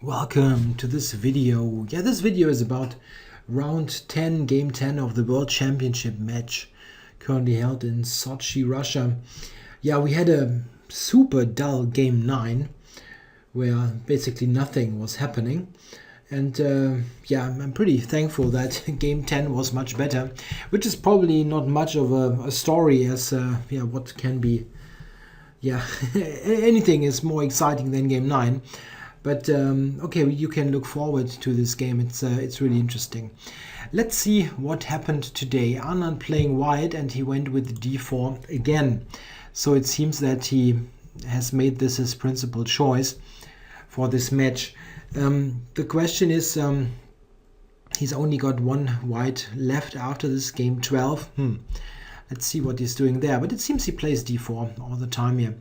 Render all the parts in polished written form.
Welcome to this video. This video is about round 10, game 10 of the World Championship match currently held in Sochi, Russia. We had a super dull game 9 where basically nothing was happening. And I'm pretty thankful that game 10 was much better, which is probably not much of a story as what can be. Anything is more exciting than game 9. But you can look forward to this game. It's really interesting. Let's see what happened today. Anand playing white and he went with d4 again. So it seems that he has made this his principal choice for this match. The question is, he's only got one white left after this game 12. Let's see what he's doing there. But it seems he plays d4 all the time here.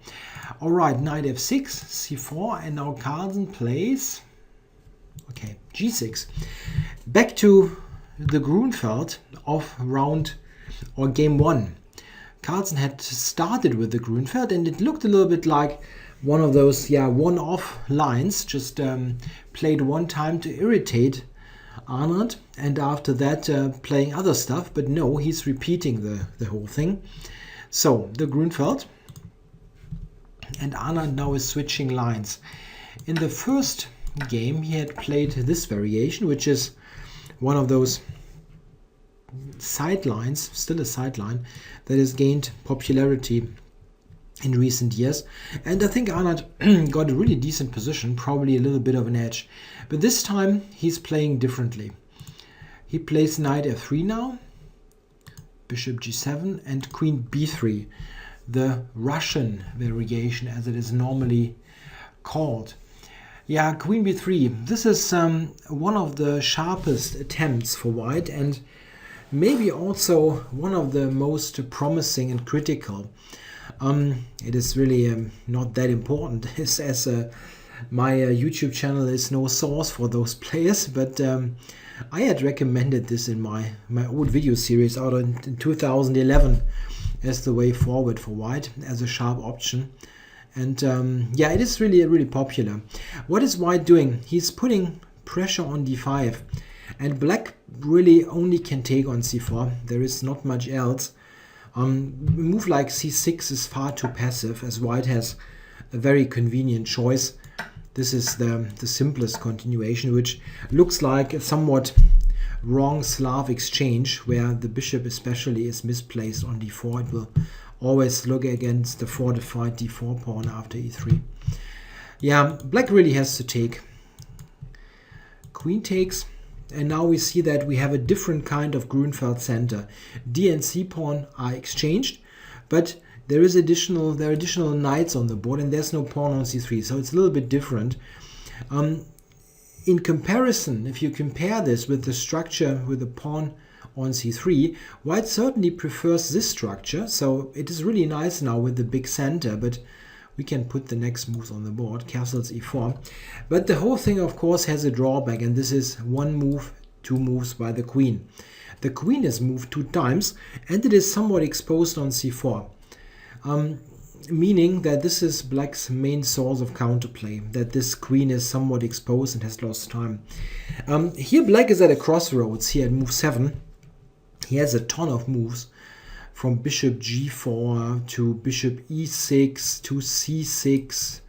All right, knight f6, c4, and now Carlsen plays, g6. Back to the Grunfeld of game 1. Carlsen had started with the Grunfeld, and it looked a little bit like one of those, one-off lines, just played one time to irritate Anand, and after that playing other stuff. But no, he's repeating the whole thing. So the Grunfeld. And Anand now is switching lines. In the first game, he had played this variation, which is one of those sidelines, still a sideline, that has gained popularity in recent years. And I think Anand got a really decent position, probably a little bit of an edge. But this time, he's playing differently. He plays knight f3 now, bishop g7, and queen b3. The Russian variation, as it is normally called. Queen b3. This is one of the sharpest attempts for white, and maybe also one of the most promising and critical. It is really not that important, as my YouTube channel is no source for those players, but I had recommended this in my old video series out in 2011 as the way forward for white, as a sharp option. And it is really popular. What is white doing? He's putting pressure on d5, and black really only can take on c4. There is not much else. A move like c6 is far too passive, as white has a very convenient choice. This is the simplest continuation, which looks like a somewhat wrong Slav exchange, where the bishop especially is misplaced on d4. It will always look against the fortified d4 pawn after e3. Black really has to take. Queen takes, and now we see that we have a different kind of Grunfeld center. D and c pawn are exchanged, but there are additional knights on the board, and there's no pawn on c3, so it's a little bit different. In comparison, if you compare this with the structure with the pawn on c3, white certainly prefers this structure, so it is really nice now with the big center, but we can put the next moves on the board, castles e4. But the whole thing, of course, has a drawback, and this is one move, two moves by the queen. The queen is moved 2 times, and it is somewhat exposed on c4. Meaning that this is black's main source of counterplay, that this queen is somewhat exposed and has lost time. Here black is at a crossroads, here at move 7. He has a ton of moves, from bishop g4 to bishop e6 to c6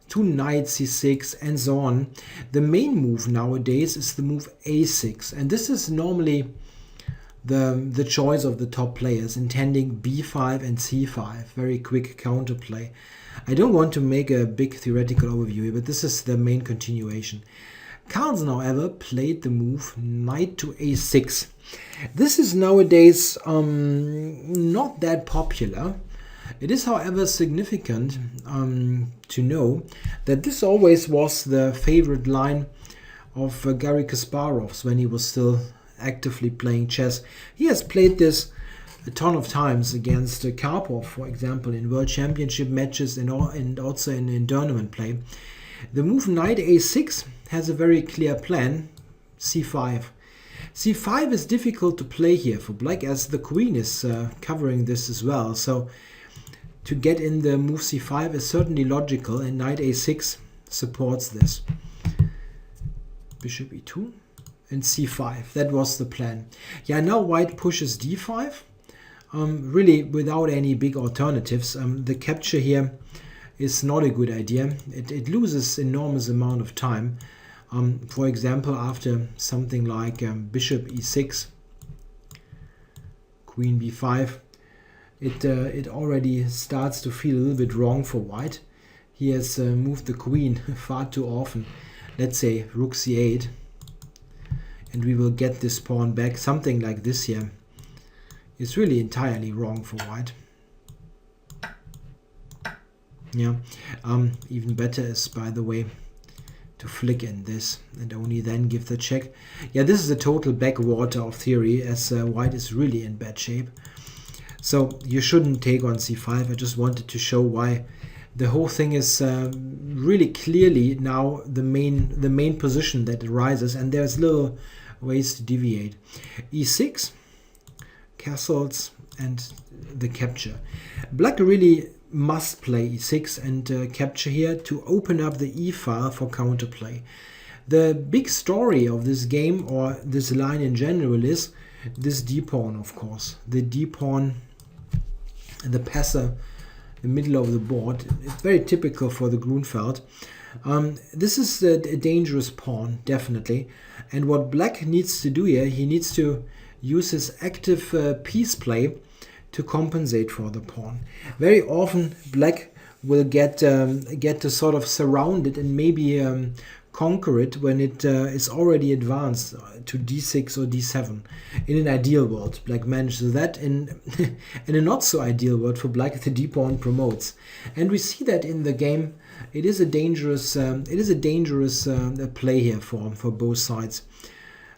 to knight c6 and so on. The main move nowadays is the move a6, and this is normally the choice of the top players, intending b5 and c5, very quick counterplay. I don't want to make a big theoretical overview here, but this is the main continuation. Carlsen, however, played the move knight to a6. This is nowadays not that popular. It is, however, significant to know that this always was the favorite line of Garry Kasparov's when he was still actively playing chess. He has played this a ton of times against Karpov, for example, in World Championship matches and also in tournament play. The move knight a6 has a very clear plan, c5. c5 is difficult to play here for black, as the queen is covering this as well. So to get in the move c5 is certainly logical, and knight a6 supports this. bishop e2 and c5. That was the plan. Yeah, now white pushes d5. Really without any big alternatives. The capture here is not a good idea. It loses enormous amount of time. For example, after something like bishop e6, queen b5, it already starts to feel a little bit wrong for white. He has moved the queen far too often. Let's say rook c8, and we will get this pawn back. Something like this here is really entirely wrong for white. Yeah, even better is, by the way, to flick in this and only then give the check. Yeah, this is a total backwater of theory, as white is really in bad shape. So you shouldn't take on c5. I just wanted to show why the whole thing is really clearly now the main position that arises, and there's little ways to deviate. e6, castles, and the capture. Black really must play e6 and capture here to open up the e-file for counterplay. The big story of this game, or this line in general, is this d-pawn, of course. The d-pawn, the passer, the middle of the board. It's very typical for the Grunfeld. This is a dangerous pawn, definitely. And what black needs to do here, he needs to use his active piece play to compensate for the pawn. Very often black will get to sort of surround it and maybe conquer it when it is already advanced to d6 or d7. In an ideal world, black manages that. In a not so ideal world for black, the d-pawn promotes, and we see that in the game. It is a dangerous play here for both sides.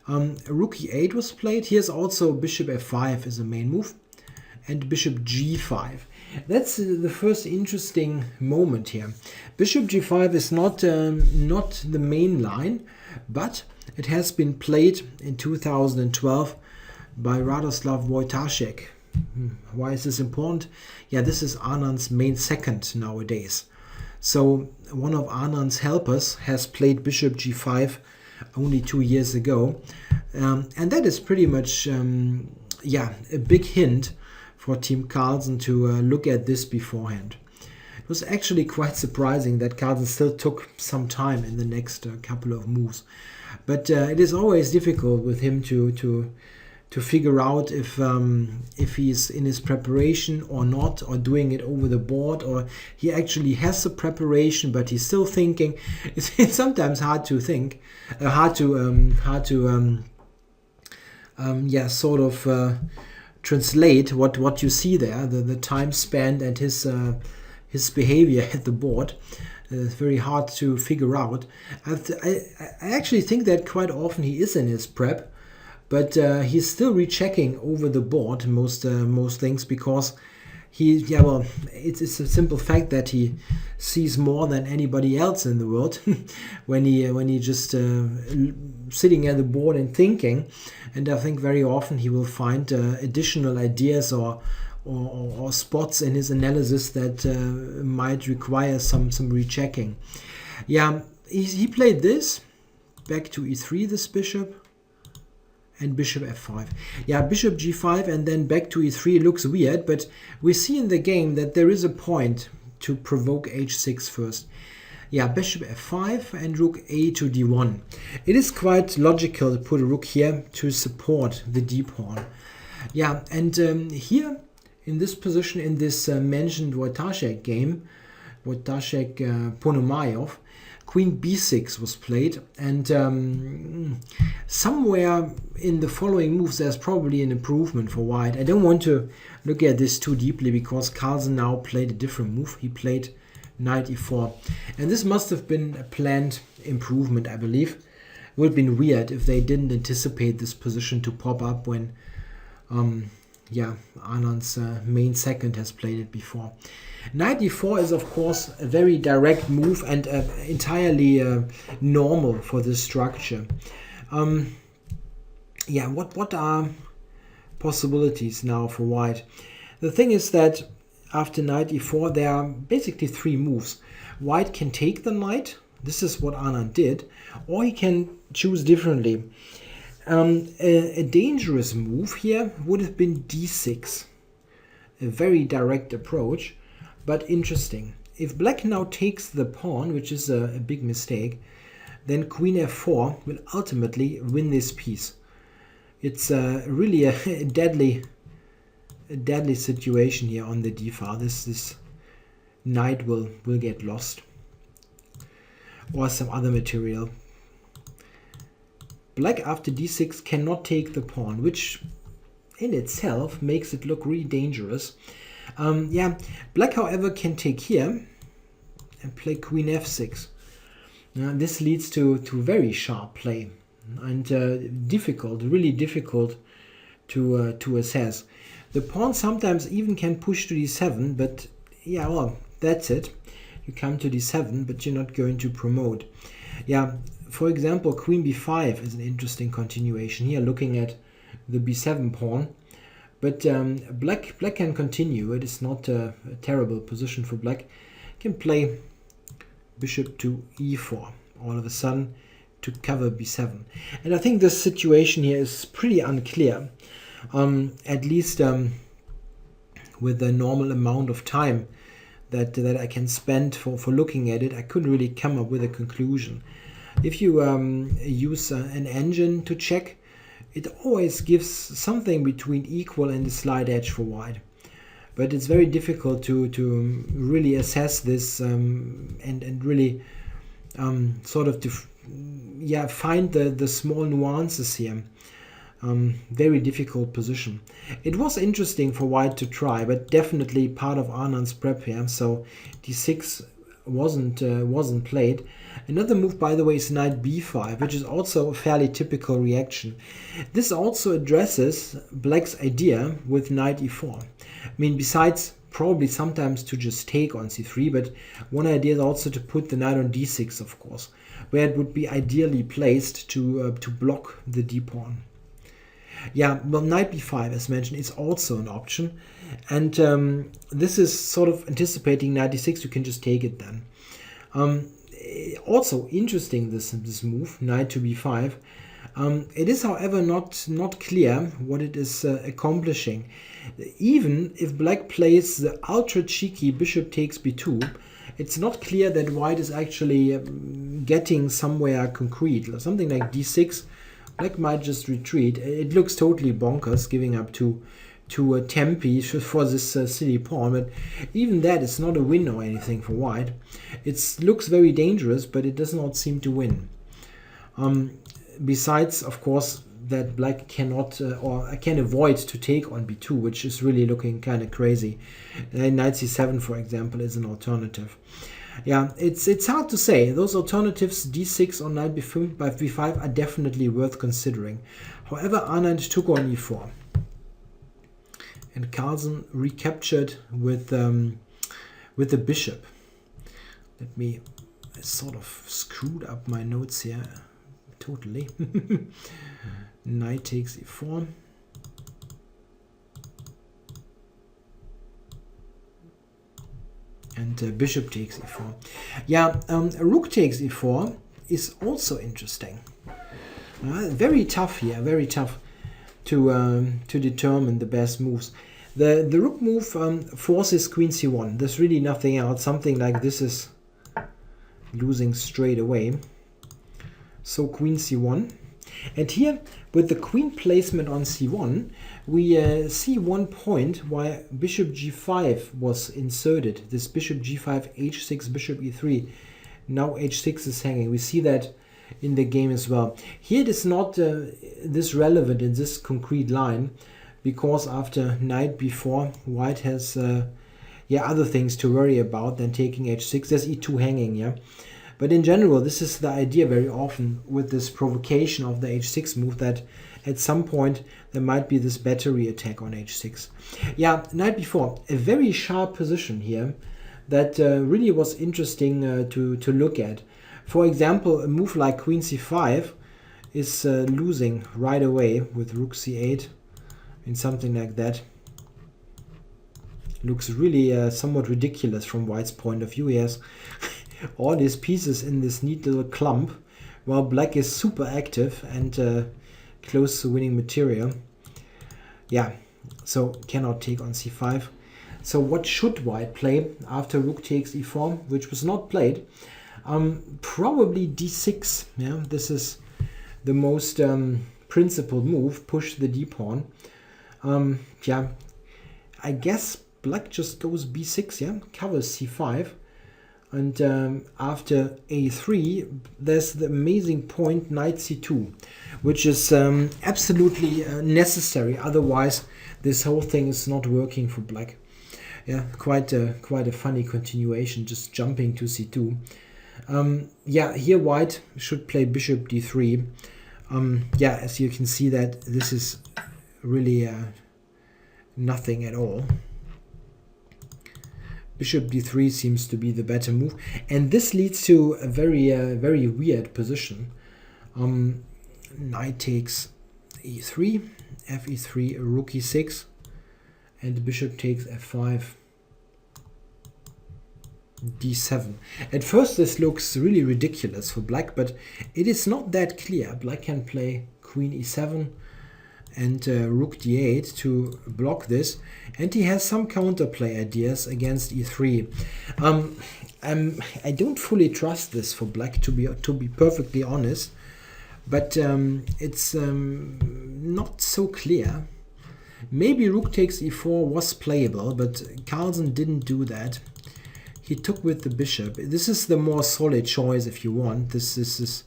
Rook e8 was played. Here's also bishop f5 is a main move, and bishop g5. That's the first interesting moment here. Bishop g5 is not the main line, but it has been played in 2012 by Radoslav Wojtaszek. Why is this important? Yeah, this is Anand's main second nowadays. So one of Anand's helpers has played bishop g5 only 2 years ago, and that is pretty much a big hint for Team Carlsen to look at this beforehand. It was actually quite surprising that Carlsen still took some time in the next couple of moves, but it is always difficult with him to figure out if he's in his preparation or not, or doing it over the board, or he actually has the preparation but he's still thinking. It's sometimes hard to think, translate what you see there, the time spent and his behavior at the board. It's very hard to figure out. I actually think that quite often he is in his prep, but he's still rechecking over the board most things, because it's a simple fact that he sees more than anybody else in the world when he just sitting at the board and thinking. And I think very often he will find additional ideas or spots in his analysis that might require some rechecking. Yeah, he played this back to e3, this bishop, and bishop f5. Yeah, bishop g5 and then back to e3 looks weird, but we see in the game that there is a point to provoke h6 first. Yeah, bishop f5 and rook a to d1. It is quite logical to put a rook here to support the d-pawn. Yeah, and here in this position, in this mentioned Wojtaszek game, Wojtaszek-Ponomarev, queen b6 was played, and somewhere in the following moves there's probably an improvement for white. I don't want to look at this too deeply because Carlsen now played a different move. He played knight e4, and this must have been a planned improvement, I believe. It would have been weird if they didn't anticipate this position to pop up when Anand's main second has played it before. Knight e4 is of course a very direct move and entirely normal for this structure. What are possibilities now for white? The thing is that after knight e4 there are basically three moves. White can take the knight This is what Anand did. Or he can choose differently. A dangerous move here would have been d6. A very direct approach, but interesting. If black now takes the pawn, which is a big mistake, then queen f4 will ultimately win this piece. It's really a deadly situation here on the d file. This knight will get lost, or some other material. Black after d6 cannot take the pawn, which in itself makes it look really dangerous. Yeah, black, however, can take here and play queen f6. This leads to very sharp play and difficult, really difficult to assess. The pawn sometimes even can push to d7, but yeah, well, that's it. You come to d7, but you're not going to promote. Yeah, for example, queen b5 is an interesting continuation here, looking at the b7 pawn. But black can continue. It is not a terrible position for black. Can play bishop to e4 all of a sudden to cover b7. And I think this situation here is pretty unclear. At least with the normal amount of time that I can spend for looking at it, I couldn't really come up with a conclusion. If you use an engine to check, it always gives something between equal and a slight edge for white. But it's very difficult to really assess this and really sort of find the small nuances here. Very difficult position. It was interesting for white to try, but definitely part of Anand's prep here. So d6 wasn't played. Another move, by the way, is knight b5, which is also a fairly typical reaction. This also addresses black's idea with knight e4. I mean, besides probably sometimes to just take on c3, but one idea is also to put the knight on d6, of course, where it would be ideally placed to block the d pawn. Yeah, well, knight b5, as mentioned, is also an option. And this is sort of anticipating knight d6. You can just take it then. Also interesting, this move, knight to b5. It is, however, not clear what it is accomplishing. Even if black plays the ultra cheeky bishop takes b2, it's not clear that white is actually getting somewhere concrete. Something like d6, black might just retreat. It looks totally bonkers, giving up to Tempe for this silly pawn, but even that is not a win or anything for white. It looks very dangerous, but it does not seem to win. Besides, of course, that black cannot or can avoid to take on b2, which is really looking kind of crazy. Knight c7, for example, is an alternative. Yeah, it's hard to say. Those alternatives, d6 or knight b5, are definitely worth considering. However, Anand took on e4. And Carlsen recaptured with the bishop. I sort of screwed up my notes here totally. Knight takes e4. And bishop takes e4. Yeah, rook takes e4 is also interesting. Very tough here, very tough to determine the best moves. The rook move forces queen c1. There's really nothing else. Something like this is losing straight away. So queen c1. And here, with the queen placement on c1, we see one point why bishop g5 was inserted. This bishop g5, h6, bishop e3. Now h6 is hanging. We see that in the game as well. Here it is not this relevant in this concrete line, because after knight b4, white has other things to worry about than taking h6. There's e2 hanging, yeah. But in general, this is the idea very often with this provocation of the h6 move, that at some point there might be this battery attack on h6. Yeah, knight b4, a very sharp position here that really was interesting to look at. For example, a move like queen c5 is losing right away with rook c8 and something like that. Looks really somewhat ridiculous from white's point of view. He has all these pieces in this neat little clump, while black is super active and close to winning material. Yeah, so cannot take on c5. So what should white play after rook takes e4, which was not played? Probably d6. Yeah, this is the most principled move. Push the d pawn. Yeah, I guess black just goes b6. Yeah, covers c5, and after a3, there's the amazing point knight c2, which is absolutely necessary. Otherwise, this whole thing is not working for black. Yeah, quite a funny continuation, just jumping to c2. Yeah, here white should play bishop d3. Yeah, as you can see that this is really nothing at all. Bishop d3 seems to be the better move, and this leads to a very weird position. Knight takes e3, fe3, rook e6, and bishop takes f5, d7. At first this looks really ridiculous for black, but it is not that clear. Black can play queen e7 and rook d8 to block this, and he has some counterplay ideas against e3. I don't fully trust this for black, to be perfectly honest, but it's not so clear. Maybe rook takes e4 was playable, but Carlsen didn't do that. He took with the bishop. This is the more solid choice if you want. This is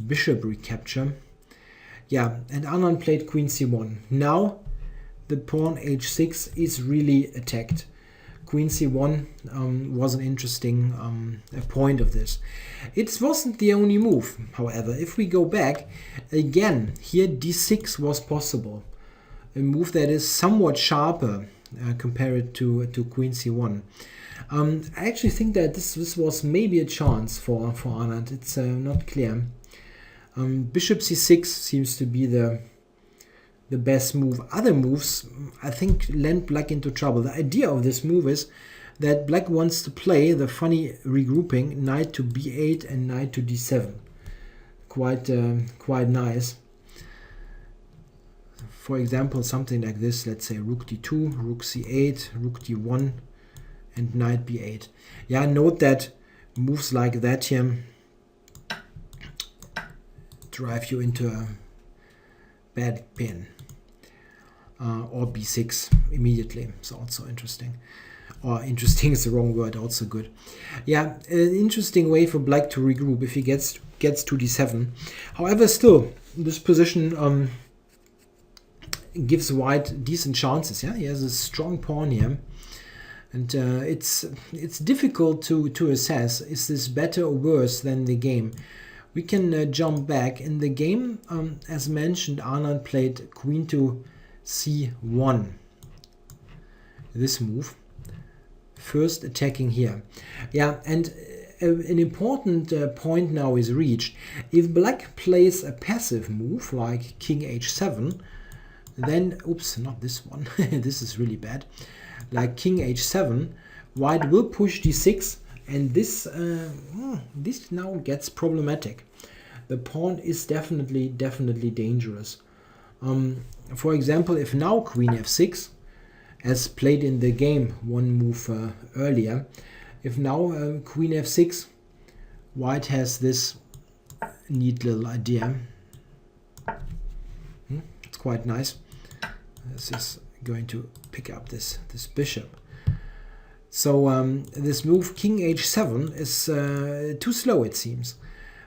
bishop recapture. Yeah, and Anand played queen c1. Now the pawn h6 is really attacked. Queen c1 was an interesting point of this. It wasn't the only move, however. If we go back, again, here d6 was possible. A move that is somewhat sharper compared to queen c1. I actually think that this was maybe a chance for Anand. It's not clear. Bishop c6 seems to be the best move. Other moves, I think, land black into trouble. The idea of this move is that black wants to play the funny regrouping knight to b8 and knight to d7. Quite nice. For example, something like this. Let's say rook d2, rook c8, rook d1, and knight b8. Yeah, note that moves like that here drive you into a bad pin. Or b6 immediately. It's also interesting. Or interesting is the wrong word, also good. Yeah, an interesting way for black to regroup if he gets to d7. However, still, this position gives white decent chances. Yeah, he has a strong pawn here. And it's difficult to assess, is this better or worse than the game? We can jump back. In the game, as mentioned, Anand played queen to c1. This move. First attacking here. Yeah, and an important point now is reached. If black plays a passive move like king h7, then, oops, not this one. This is really bad. Like king h7, white will push d6, and this now gets problematic. The pawn is definitely dangerous. For example, if now queen f6, as played in the game one move earlier, if now queen f6, white has this neat little idea. It's quite nice. This is going to pick up this bishop. So this move king h7 is too slow, it seems.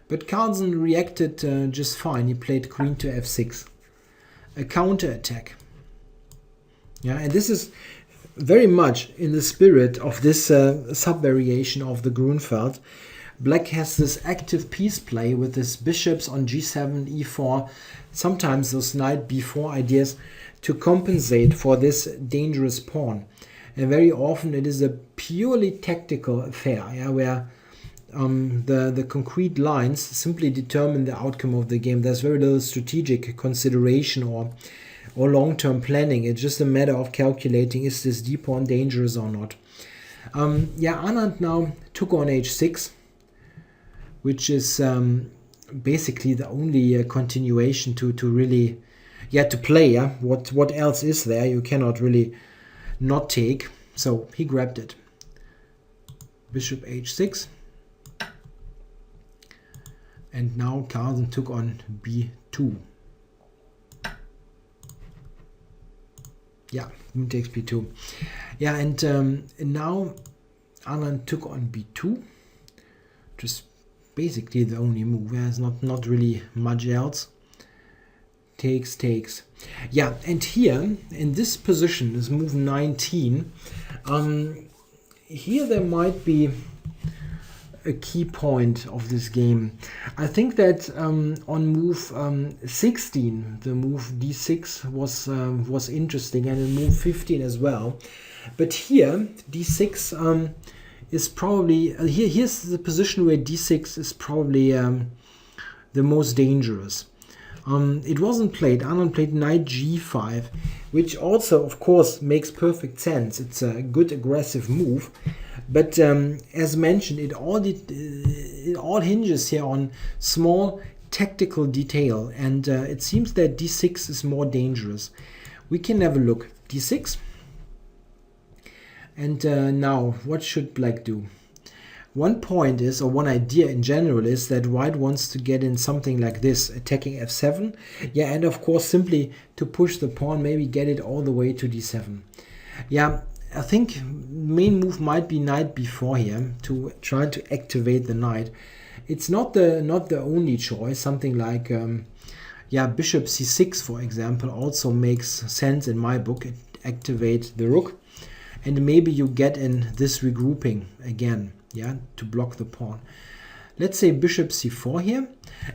But Carlsen reacted just fine. He played queen to f6. A counter attack. Yeah, and this is very much in the spirit of this sub-variation of the Grunfeld. Black has this active piece play with his bishops on g7, e4, sometimes those knight b4 ideas to compensate for this dangerous pawn. And very often it is a purely tactical affair, yeah, where the concrete lines simply determine the outcome of the game. There's very little strategic consideration or long-term planning. It's just a matter of calculating, is this d-pawn dangerous or not. Yeah, Anand now took on h6. which is basically the only continuation to really, to play. What else is there? You cannot really not take. So he grabbed it. Bishop h6. And now Carlsen took on b2. Yeah, takes b2. Yeah, and now Anand took on b2. Just basically the only move. There's not really much else. Takes. Yeah, and here in this position is move 19. Here there might be a key point of this game. I think that on move 16, the move d6 was interesting, and in move 15 as well. But here d6 is probably here's the position where d6 is probably the most dangerous. It wasn't played. Anand played knight g5, which also, of course, makes perfect sense. It's a good aggressive move. But as mentioned, it all hinges here on small tactical detail, and it seems that d6 is more dangerous. We can have a look. d6. And now, what should black do? One point is, or one idea in general is that white wants to get in something like this, attacking f7. Yeah, and of course simply to push the pawn, maybe get it all the way to d7. Yeah, I think main move might be knight b4 here, to try to activate the knight. It's not the only choice. Something like bishop c6, for example, also makes sense in my book. It activates the rook, and maybe you get in this regrouping again, to block the pawn. Let's say bishop c4 here,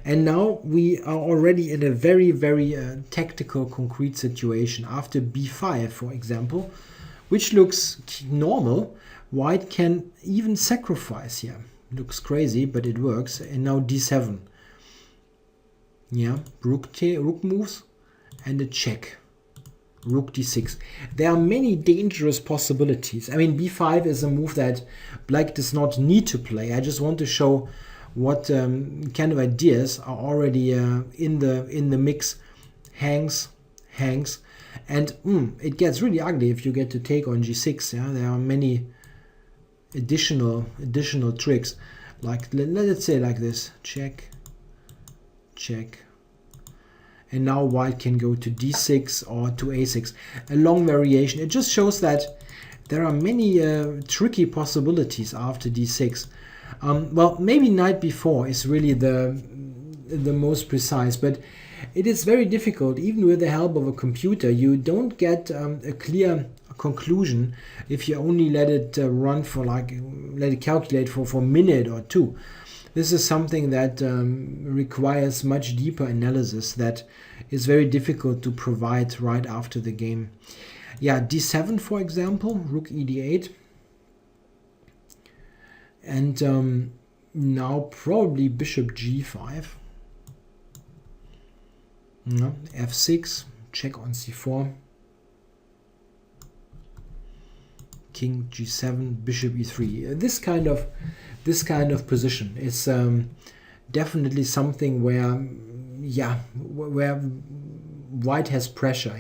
and now we are already in a very, very tactical, concrete situation. After b5, for example, which looks normal, white can even sacrifice here. Looks crazy, but it works. And now d7. Yeah, rook moves, and a check. Rook d6. There are many dangerous possibilities. I mean, b5 is a move that black does not need to play. I just want to show what kind of ideas are already in the mix. Hangs, and it gets really ugly if you get to take on g6. Yeah, there are many additional tricks. Like let's say like this: check. And now white can go to d6 or to a6. A long variation. It just shows that there are many tricky possibilities after d6. Well, maybe knight b4 is really the most precise, but it is very difficult. Even with the help of a computer, you don't get a clear conclusion if you only let it run for let it calculate for a minute or two. This is something that requires much deeper analysis that is very difficult to provide right after the game. Yeah, d7, for example, rook e d8. And now probably bishop g5. No, f6, check on c4. King g7, bishop e3. This kind of position is definitely something where white has pressure.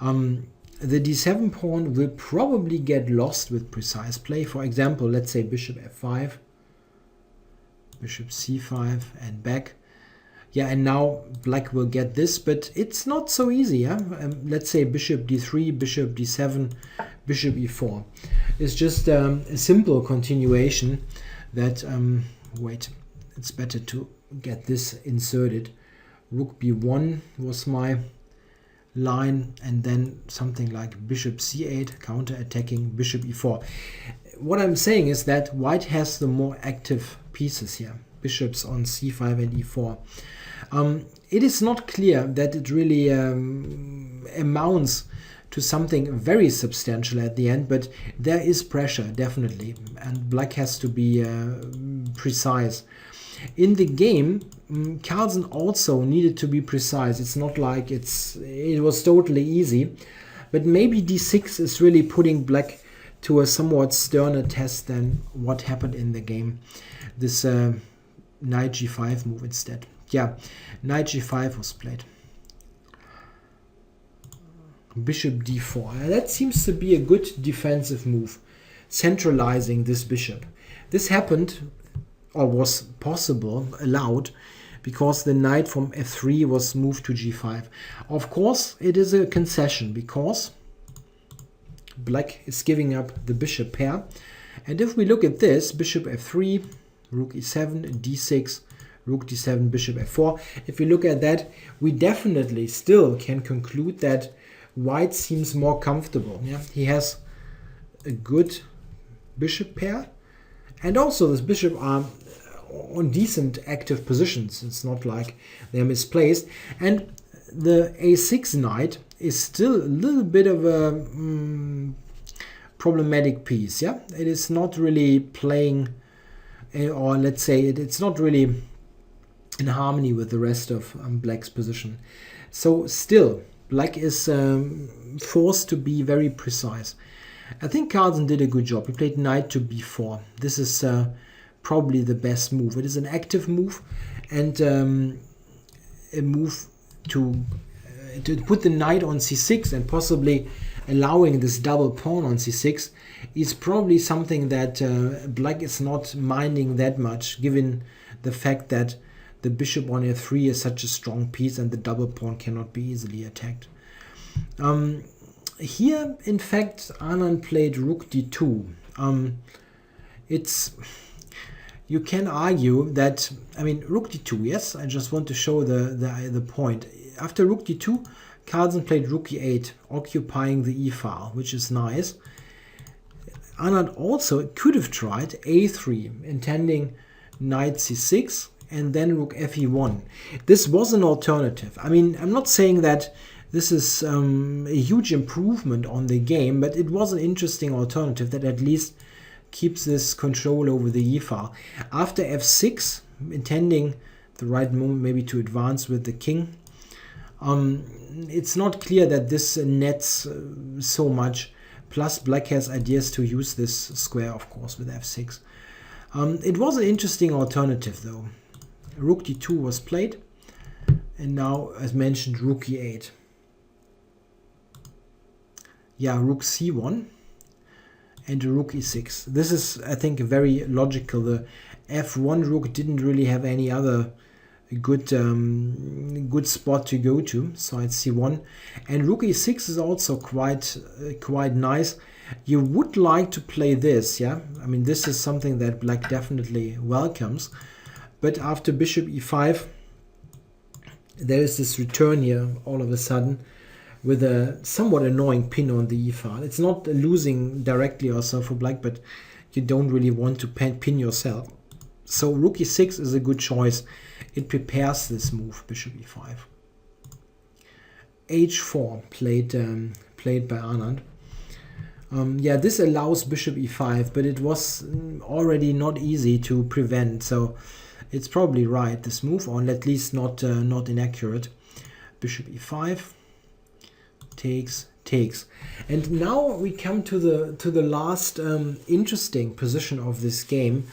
The d7 pawn will probably get lost with precise play. For example, let's say bishop f5, bishop c5, and back. Yeah, and now black will get this, but it's not so easy. Let's say bishop d3, bishop d7, bishop e4. It's just a simple continuation that, wait, it's better to get this inserted. Rook b1 was my line, and then something like bishop c8, counter-attacking bishop e4. What I'm saying is that white has the more active pieces here. Bishops on c5 and e4. It is not clear that it really amounts to something very substantial at the end, but there is pressure, definitely, and black has to be precise. In the game, Carlsen also needed to be precise. It's not like it was totally easy, but maybe d6 is really putting black to a somewhat sterner test than what happened in the game. This knight g5 move instead. Yeah, knight g5 was played. Bishop d4. That seems to be a good defensive move, centralizing this bishop. This happened, or was possible, allowed, because the knight from f3 was moved to g5. Of course, it is a concession, because black is giving up the bishop pair. And if we look at this, bishop f3, rook e7, d6, rook d7, bishop f4. If we look at that, we definitely still can conclude that white seems more comfortable. Yeah, he has a good bishop pair, and also this bishop are on decent active positions. It's not like they're misplaced. And the a6 knight is still a little bit of a problematic piece. Yeah, it is not really playing, or let's say it's not really in harmony with the rest of black's position. So still, black is forced to be very precise. I think Carlsen did a good job. He played knight to b4. This is probably the best move. It is an active move, and a move to put the knight on c6 and possibly allowing this double pawn on c6 is probably something that black is not minding that much, given the fact that the bishop on f3 is such a strong piece and the double pawn cannot be easily attacked. Here, in fact, Anand played rook d2. You can argue that, I mean, rook d2, yes, I just want to show the point. After rook d2, Carlsen played rook e8, occupying the e file, which is nice. Anand also could have tried a3, intending knight c6, and then rook fe1. This was an alternative. I mean, I'm not saying that this is a huge improvement on the game, but it was an interesting alternative that at least keeps this control over the e file. After f6, intending the right moment maybe to advance with the king, it's not clear that this nets so much. Plus, black has ideas to use this square, of course, with f6. It was an interesting alternative, though. Rook d2 was played, and now, as mentioned, rook e8. Yeah, rook c1 and rook e6. This is, I think, very logical. The f1 rook didn't really have any other good spot to go to, so it's c1. And rook e6 is also quite nice. You would like to play this, yeah? I mean, this is something that black definitely welcomes. But after bishop e5, there is this return here all of a sudden with a somewhat annoying pin on the e file. It's not losing directly or so for black, but you don't really want to pin yourself. So rook e6 is a good choice. It prepares this move, bishop e5. h4 played by Anand. Yeah, this allows bishop e5, but it was already not easy to prevent. So it's probably right, this move, or at least not inaccurate. Bishop e5 takes. And now we come to the last interesting position of this game.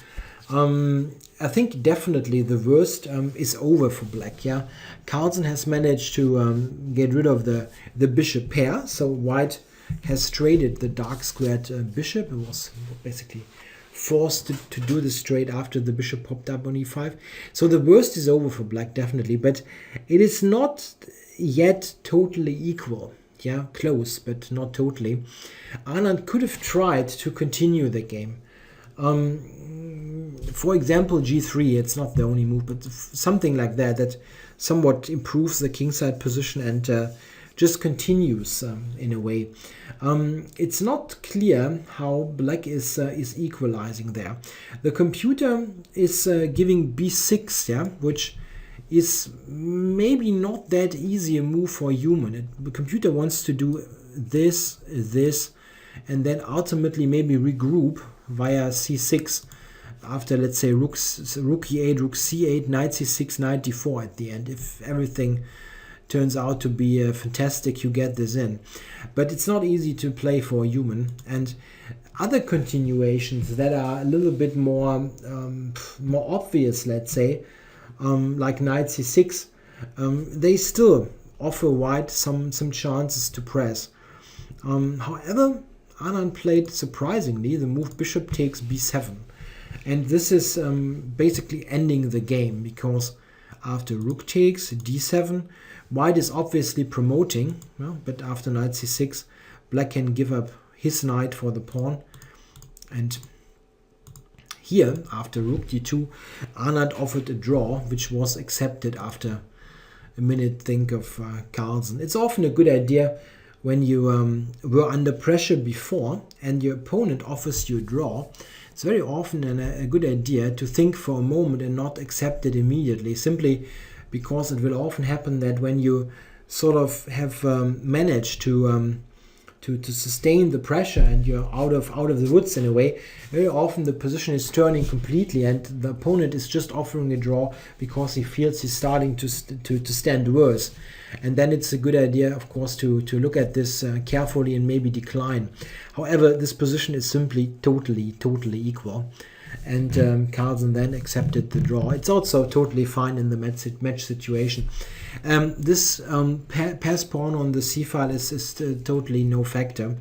I think definitely the worst is over for black. Yeah, Carlsen has managed to get rid of the bishop pair. So white has traded the dark squared bishop. It was basically forced to do this trade after the bishop popped up on e5. So the worst is over for black, definitely, but it is not yet totally equal. Yeah, close, but not totally. Anand could have tried to continue the game. For example, g3, it's not the only move, but something like that somewhat improves the kingside position and just continues in a way. It's not clear how black is equalizing there. The computer is giving b6, yeah, which is maybe not that easy a move for a human. The computer wants to do this, and then ultimately maybe regroup via c6 after, let's say, rook e8, rook c8, knight c6, knight d4 at the end, if everything turns out to be fantastic, you get this in. But it's not easy to play for a human. And other continuations that are a little bit more obvious, let's say, like knight c6, they still offer white some chances to press. However, Anand played surprisingly the move bishop takes b7. And this is basically ending the game, because after rook takes d7, white is obviously promoting, well, but after knight c6, black can give up his knight for the pawn. And here, after rook d2, Anand offered a draw, which was accepted after a minute think of Carlsen. It's often a good idea when you were under pressure before and your opponent offers you a draw. It's very often a good idea to think for a moment and not accept it immediately, simply because it will often happen that when you sort of have managed to sustain the pressure and you're out of the woods in a way, very often the position is turning completely and the opponent is just offering a draw because he feels he's starting to stand worse. And then it's a good idea, of course, to look at this carefully and maybe decline. However, this position is simply totally equal. And Carlsen then accepted the draw. It's also totally fine in the match situation. This pass pawn on the c file is totally no factor.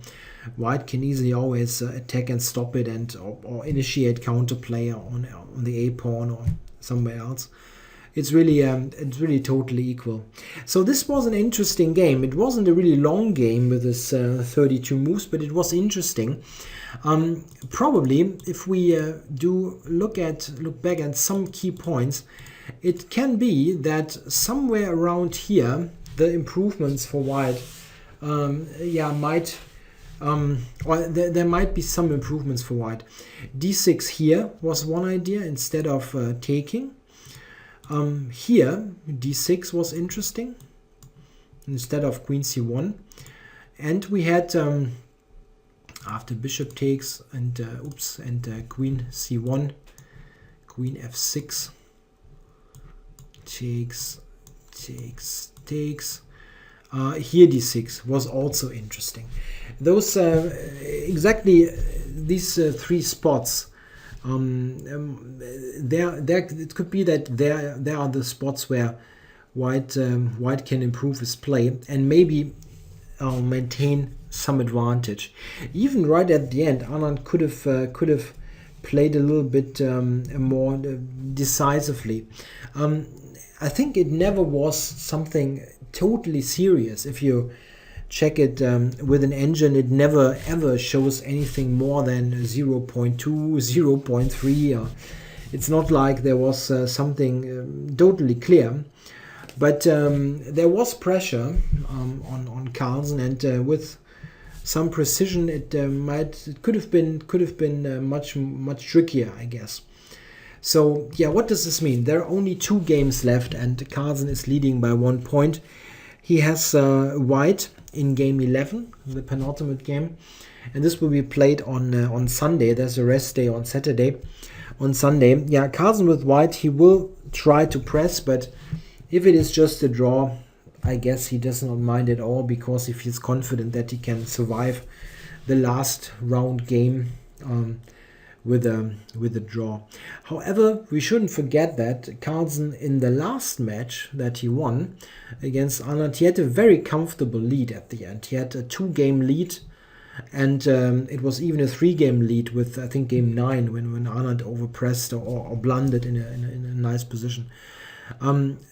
White can easily always attack and stop it, and or initiate counterplay on the a pawn or somewhere else. It's really totally equal. So this was an interesting game. It wasn't a really long game with this 32 moves, but it was interesting. Probably, if we do look back at some key points, it can be that somewhere around here the improvements for white, might, or there might be some improvements for white. d6 here was one idea instead of taking. Here d6 was interesting instead of queen c1, and we had after bishop takes and queen c1, queen f6, takes. Here d6 was also interesting. Those exactly these three spots. It could be that there are the spots where white can improve his play and maybe maintain some advantage. Even right at the end, Anand could have played a little bit more decisively. I think it never was something totally serious. If you check it with an engine, it never ever shows anything more than 0.2, 0.3. It's not like there was something totally clear, but there was pressure on Carlsen, and with some precision, it could have been much trickier, I guess. So yeah, what does this mean? There are only 2 games left, and Carlsen is leading by 1 point. He has white in game 11, the penultimate game, and this will be played on Sunday. There's a rest day on Saturday. On Sunday, yeah, Carlsen with white, he will try to press, but if it is just a draw, I guess he does not mind at all, because he feels confident that he can survive the last round game with a draw. However, we shouldn't forget that Carlsen, in the last match that he won against Anand, he had a very comfortable lead at the end. He had a 2-game lead, and it was even a 3-game lead with, I think, game 9 when Anand overpressed or blundered in a nice position.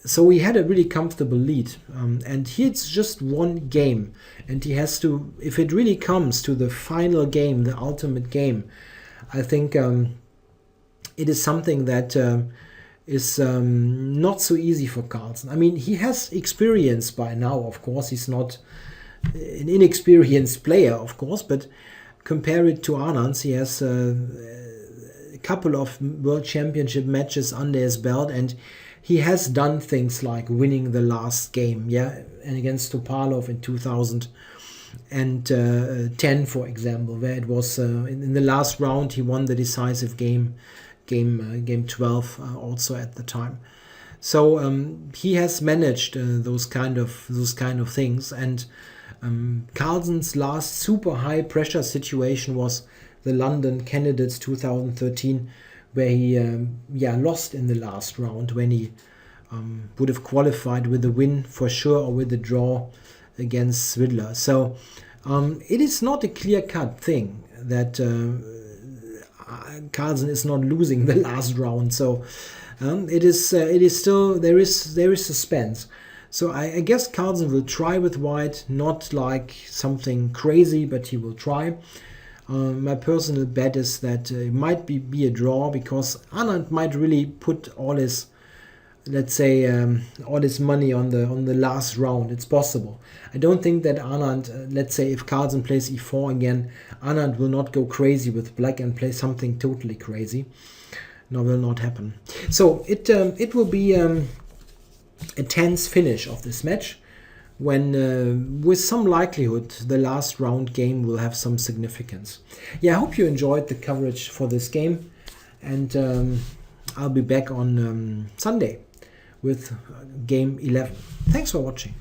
So he had a really comfortable lead, and here it's just 1 game, and he has to, if it really comes to the final game, the ultimate game, I think it is something that is not so easy for Carlsen. I mean, he has experience by now, of course. He's not an inexperienced player, of course, but compare it to Anand, he has a couple of World Championship matches under his belt, and he has done things like winning the last game, and against Topalov in 2010, for example, where it was in the last round he won the decisive game 12 also at the time. So he has managed those kind of things. And Carlsen's last super high pressure situation was the London Candidates 2013, where he lost in the last round, when he would have qualified with a win for sure, or with a draw against Swidler. So it is not a clear-cut thing that Carlsen is not losing the last round. So it is still, there is suspense. So I guess Carlsen will try with white, not like something crazy, but he will try. My personal bet is that it might be a draw, because Anand might really put all his, let's say, all his money on the last round. It's possible. I don't think that Anand, let's say if Carlsen plays e4 again, Anand will not go crazy with black and play something totally crazy. No, will not happen. So it will be a tense finish of this match, when with some likelihood the last round game will have some significance. Yeah, I hope you enjoyed the coverage for this game, and I'll be back on Sunday with game 11. Thanks for watching.